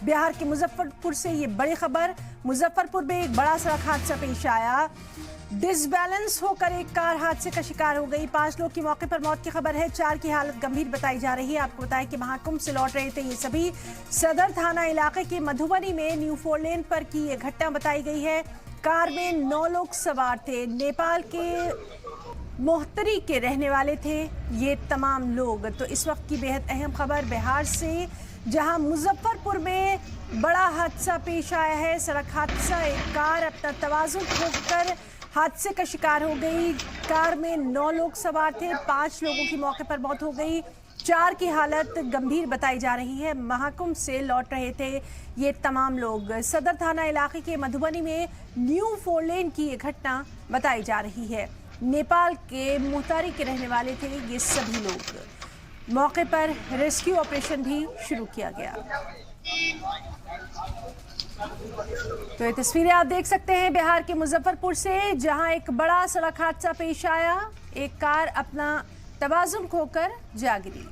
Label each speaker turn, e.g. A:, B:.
A: बिहार के मुजफ्फरपुर से ये बड़ी खबर। मुजफ्फरपुर में एक बड़ा सड़क हादसा पेश आया। डिसबैलेंस होकर एक कार हादसे का शिकार हो गई। 5 लोग की मौके पर मौत की खबर है, 4 की हालत गंभीर बताई जा रही है। आपको बताएं कि महाकुंभ से लौट रहे थे ये सभी। सदर थाना इलाके के मधुबनी में न्यू 4 लेन पर की ये घटना बताई गई है। कार में 9 लोग सवार थे। नेपाल के मोहतरी के रहने वाले थे ये तमाम लोग। तो इस वक्त की बेहद अहम खबर बिहार से, जहां मुजफ्फरपुर में बड़ा हादसा पेश आया है। सड़क हादसा, एक कार अपना तवाज़ुन खोकर हादसे का शिकार हो गई। कार में 9 लोग सवार थे, 5 लोगों की मौके पर मौत हो गई, 4 की हालत गंभीर बताई जा रही है। महाकुंभ से लौट रहे थे ये तमाम लोग। सदर थाना इलाके के मधुबनी में न्यू 4 लेन की ये घटना बताई जा रही है। नेपाल के मोहतारी के रहने वाले थे ये सभी लोग। मौके पर रेस्क्यू ऑपरेशन भी शुरू किया गया। तो ये तस्वीरें आप देख सकते हैं बिहार के मुजफ्फरपुर से, जहां एक बड़ा सड़क हादसा पेश आया। एक कार अपना तवाज़ुन खोकर जा गिरी।